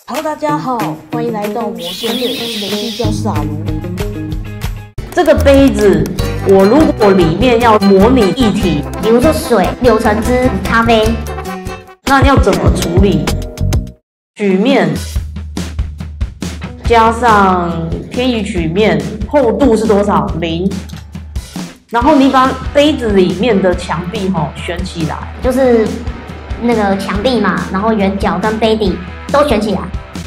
Hello， 大家好，欢迎来到魔仙队，我是雷西教师阿如。这个杯子，我如果里面要模拟液体，比如说水、柳橙汁、咖啡，那要怎么处理？曲面加上偏移曲面，厚度是多少？0。然后你把杯子里面的墙壁旋起来，就是那个墙壁嘛，然后圆角跟杯底都卷起来，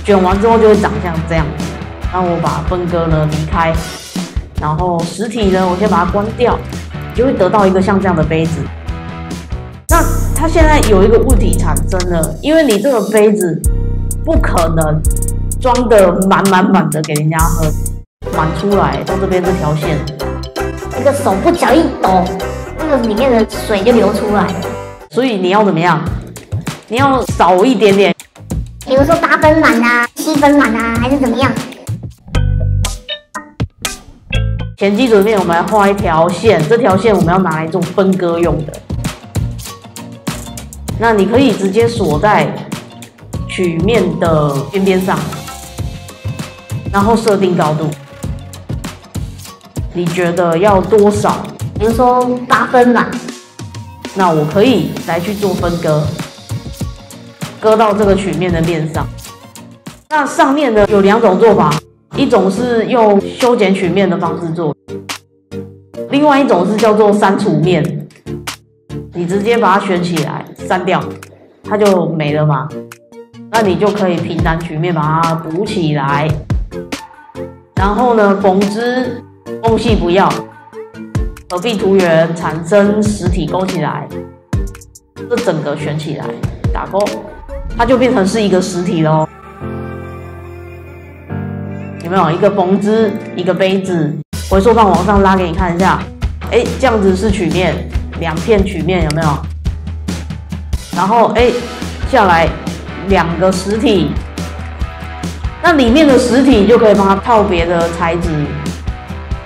卷完之后就会长像这样子。然后我把分割呢离开，然后实体呢我先把它关掉，你就会得到一个像这样的杯子。那它现在有一个问题产生了，因为你这个杯子不可能装得满的给人家喝，满出来到这边这条线，那个手不脚一抖，那个里面的水就流出来了。所以你要怎么样？你要少一点点，比如说8分满啊、7分满啊，还是怎么样？前基准面我们来画一条线，这条线我们要拿来做分割用的。那你可以直接锁在曲面的边边上，然后设定高度。你觉得要多少？比如说8分满，那我可以来去做分割，割到这个曲面的面上。那上面呢有2种做法，一种是用修剪曲面的方式做，另外一种是叫做删除面。你直接把它选起来，删掉，它就没了嘛。那你就可以平弹曲面把它补起来，然后呢缝织缝隙不要，合璧图圆产生实体勾起来，这整个选起来打勾，它就变成是一个实体咯。有没有一个缝织，一个杯子，回缩棒往上拉给你看一下，这样子是曲面，2片曲面有没有？然后下来2个实体，那里面的实体就可以帮它套别的材质，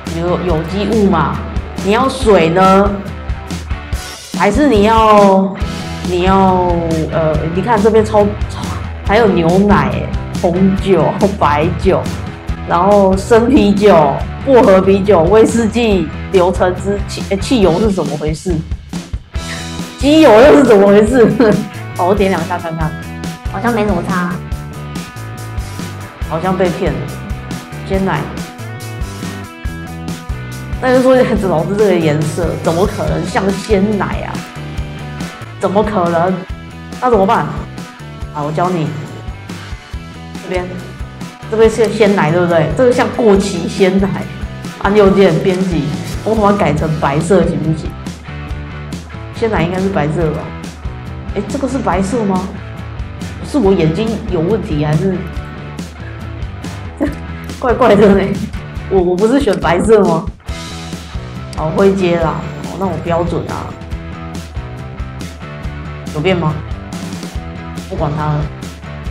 比如有机物嘛。你要水呢，还是你要你看这边还有牛奶红酒、白酒，然后生啤酒、薄荷啤酒、威士忌、柳橙汁、汽油是怎么回事？机油又是怎么回事？我点2下看看，好像没什么差，好像被骗了。鲜奶，那就说老师这个颜色怎么可能像鲜奶啊？怎么可能？那怎么办？好，我教你，这边是鲜奶，对不对？这个像过期鲜奶。按右键编辑，我把它改成白色行不行？鲜奶应该是白色吧？这个是白色吗？是我眼睛有问题还是怪怪的呢？我不是选白色吗？好，灰阶啦，那我标准啊，有变吗？不管它了，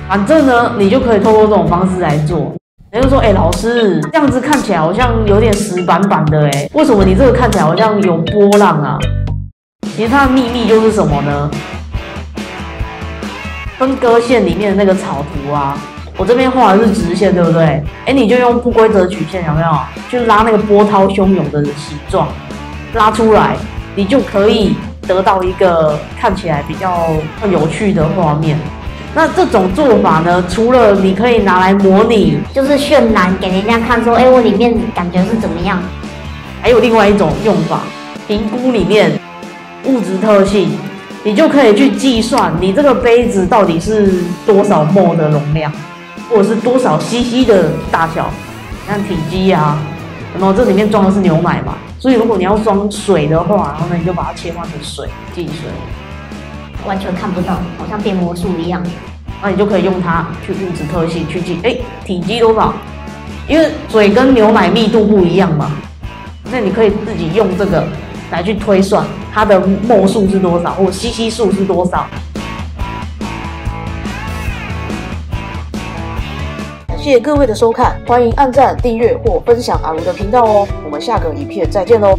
反正呢，你就可以透过这种方式来做。人就说，老师，这样子看起来好像有点死板板的，为什么你这个看起来好像有波浪啊？其实它的秘密就是什么呢？分割线里面的那个草图啊，我这边画的是直线，对不对？你就用不规则曲线，有没有？去拉那个波涛汹涌的形状，拉出来，你就可以得到一个看起来比较有趣的画面。那这种做法呢，除了你可以拿来模拟，就是渲染给人家看说，我里面感觉是怎么样，还有另外一种用法，评估里面物质特性，你就可以去计算你这个杯子到底是多少 ml 的容量，或者是多少 cc 的大小。你看体积啊，有没有？这里面装的是牛奶嘛，所以如果你要装水的话，然后呢你就把它切换成水，进水，完全看不到，好像变魔术一样。那你就可以用它去物质特性去计，体积多少？因为水跟牛奶密度不一样嘛，那你可以自己用这个来去推算它的ml数是多少，或cc 数是多少。谢谢各位的收看，欢迎按赞、订阅或分享阿如的频道哦。我们下个影片再见喽。